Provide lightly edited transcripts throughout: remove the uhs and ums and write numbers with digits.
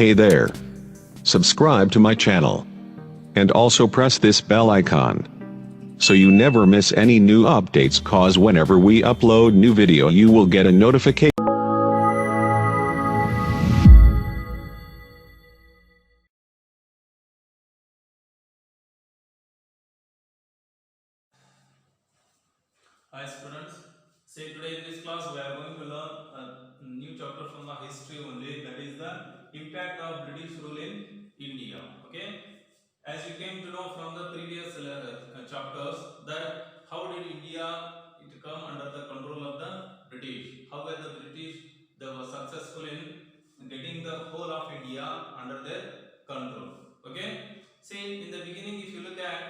Hey there. Subscribe to my channel. And also press this bell icon, so you never miss any new updates, cause whenever we upload new video you will get a notification. Hi students, say today in this class we are going to learn a new chapter from the history only, that is the impact of British rule in India. Okay, as you came to know from the previous chapters that how did India it come under the control of the British, how were the British they were successful in getting the whole of India under their control. Okay, see in the beginning if you look at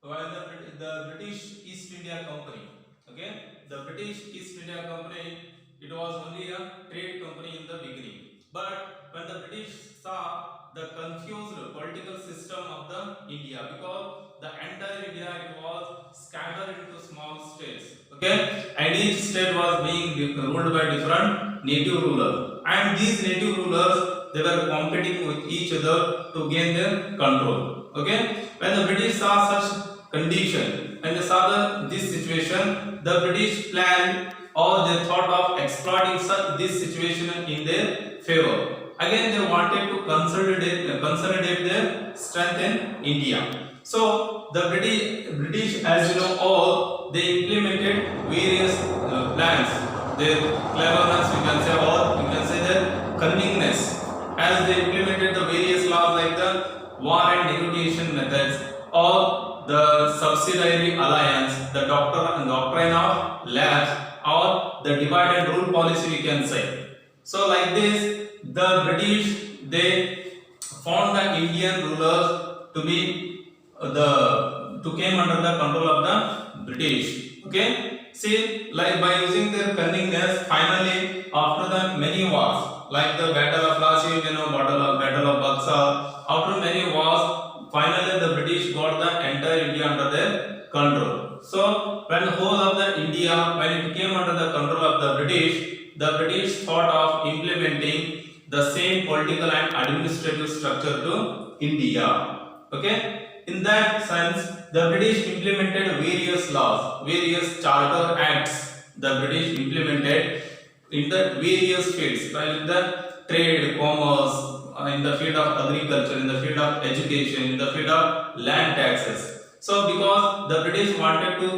while the British East India Company, okay, the British East India Company, it was only a trade company in the beginning. But when the British saw the confused political system of the India, because the entire India it was scattered into small states, okay, and each state was being ruled by different native rulers, and these native rulers they were competing with each other to gain their control. Okay, when the British saw such condition and they saw this situation, the British planned or they thought of exploiting this situation in their favor. Again, they wanted to consolidate their strength in India. So the British, as you know all, they implemented various plans. Their cleverness, we can say, or we can say their cunningness, as they implemented the various laws like the war and negotiation methods, or the subsidiary alliance, the doctrine of lapse, or the divide and rule policy, we can say. So like this, the British they found the Indian rulers to be to came under the control of the British. Okay, see, like by using their cunningness, finally after the many wars, like the Battle of Plassey, Battle of Buxar, after many wars, finally the British got the entire India under their control. So when the whole of the India, when it came under the control of the British thought of implementing the same political and administrative structure to India. Okay, in that sense, the British implemented various laws, various charter acts. The British implemented in the various fields, like the trade, commerce, in the field of agriculture, in the field of education, in the field of land taxes. So, because the British wanted to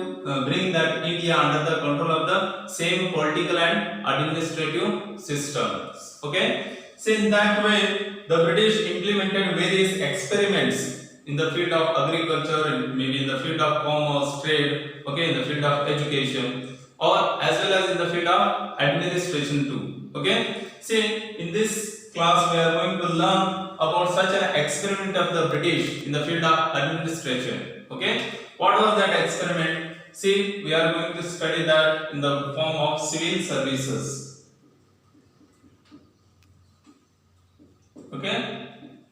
bring that India under the control of the same political and administrative systems. Okay, so in that way, the British implemented various experiments in the field of agriculture, and maybe in the field of commerce, trade, okay, in the field of education, or as well as in the field of administration too. Okay, see in this class we are going to learn about such an experiment of the British in the field of administration. Okay, what was that experiment? See, we are going to study that in the form of civil services. Okay,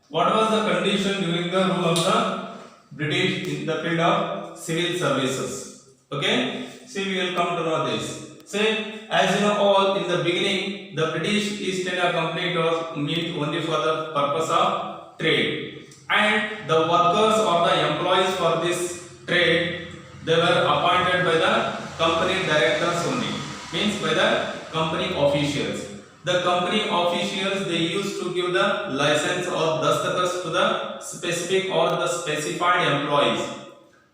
what was the condition during the rule of the British in the field of civil services? Okay, see, we will come to know this. Say, as you know all, in the beginning, the British East India Company was meant only for the purpose of trade, and the workers or the employees for this trade, they were appointed by the company directors only, means by the company officials. The company officials they used to give the license or dastakhats to the specific or the specified employees,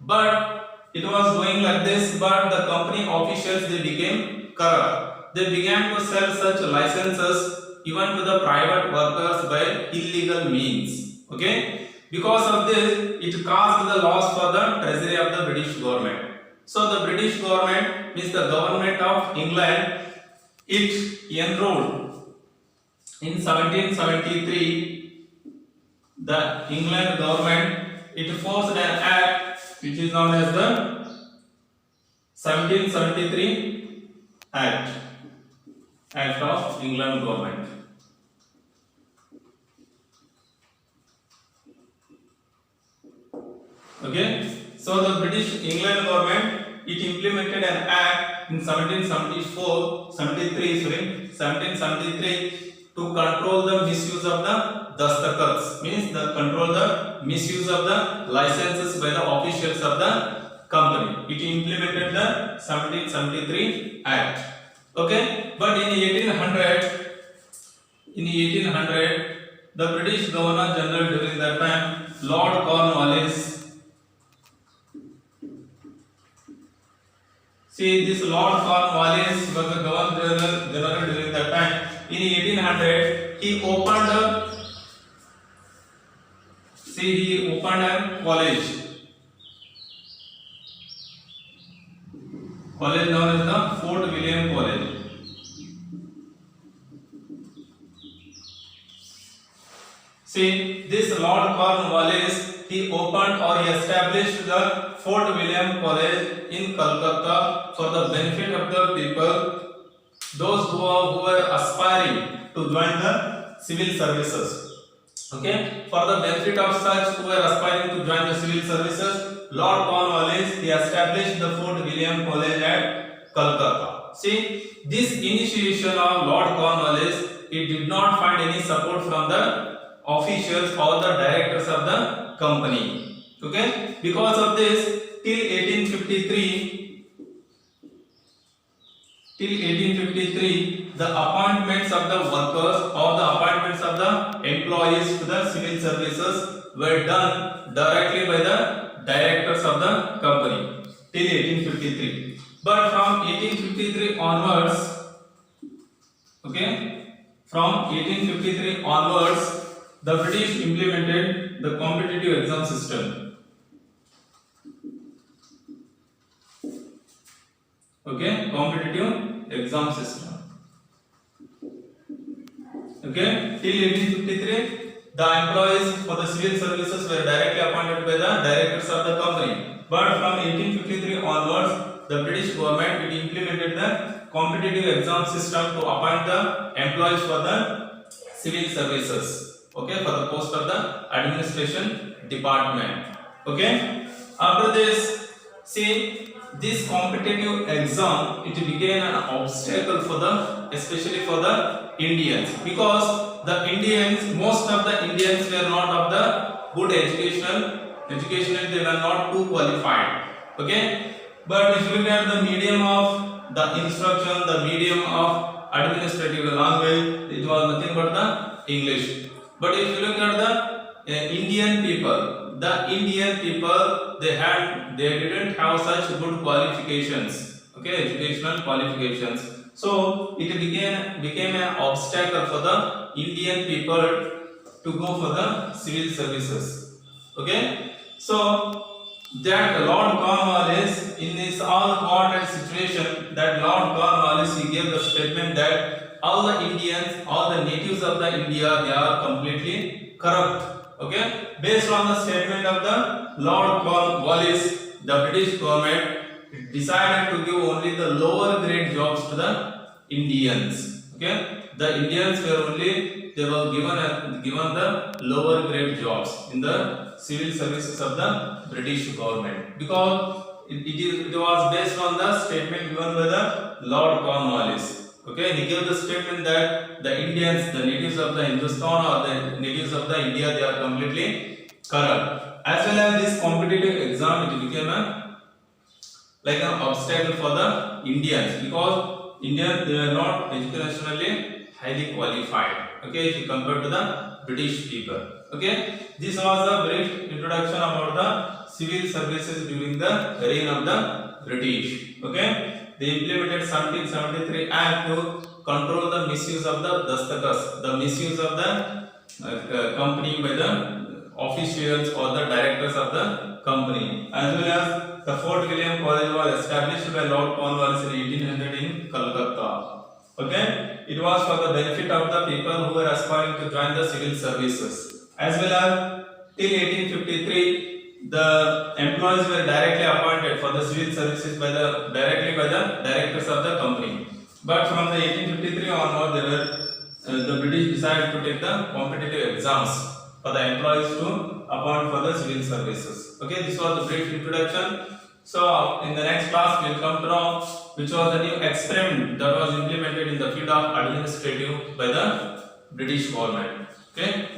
but it was going like this, but the company officials they became corrupt. They began to sell such licenses even to the private workers by illegal means. Okay, because of this it caused the loss for the treasury of the British government. So the British government, means the government of England, it enrolled in 1773. The England government it forced an act which is known as the 1773 Act of England government. Okay, so the British England government it implemented an act in 1773 to control the misuse of the dastakats, means the control the misuse of the licenses by the officials of the company. It implemented the 1773 Act. Okay, but in 1800, the British Governor General during that time, Lord Cornwallis. See, this Lord Cornwallis was the Governor General during that time. In 1800, he opened a college known as the Fort William College. See, this Lord Cornwallis, he opened or he established the Fort William College in Calcutta for the benefit of the people, those who were aspiring to join the civil services. Okay, for the benefit of such who were aspiring to join the civil services, Lord Cornwallis, he established the Fort William College at Calcutta. See, this initiation of Lord Cornwallis, it did not find any support from the officials or the directors of the company. Okay, because of this, till 1853, the appointments of the workers or the appointments of the employees to the civil services were done directly by the directors of the company till 1853. But from 1853 onwards, okay, from 1853 onwards, the British implemented the competitive exam system. Okay, competitive exam system. Okay, till 1853, the employees for the civil services were directly appointed by the directors of the company. But from 1853 onwards, the British government implemented the competitive exam system to appoint the employees for the civil services. Okay, for the post of the administration department. Okay, after this, see, this competitive exam, it became an obstacle for the, especially for the Indians, because the Indians, most of the Indians were not of the good educational, they were not too qualified. Okay, but if you look at the medium of the instruction, the medium of administrative language, it was nothing but the English. But if you look at the Indian people, they didn't have such good qualifications, okay, educational qualifications. So it became an obstacle for the Indian people to go for the civil services. Okay, so that Lord Cornwallis, in this all important situation, that Lord Cornwallis, he gave the statement that all the Indians, all the natives of the India, they are completely corrupt. Okay, based on the statement of the Lord Cornwallis, the British government decided to give only the lower grade jobs to the Indians. Okay, the Indians were given the lower grade jobs in the civil services of the British government, because it was based on the statement given by the Lord Cornwallis. Okay, he gave the statement that the Indians, the natives of the Hindustan or the natives of the India, they are completely corrupt. As well as this competitive exam, it became like an obstacle for the Indians, because Indians, they are not educationally highly qualified. Okay, if you compare to the British people. Okay, this was a brief introduction about the civil services during the reign of the British. Okay. They implemented 1773 Act to control the misuse of the dastakas, the misuse of the company by the officials or the directors of the company. As well as the Fort William College was established by Lord Cornwallis in 1800 in Calcutta. Okay, it was for the benefit of the people who were aspiring to join the civil services. As well as till 1853. The employees were directly appointed for the civil services directly by the directors of the company. But from the 1853 onward, the British decided to take the competitive exams for the employees to appoint for the civil services. Okay, this was the brief introduction. So in the next class, we will come to know which was the new experiment that was implemented in the field of administrative by the British government. Okay.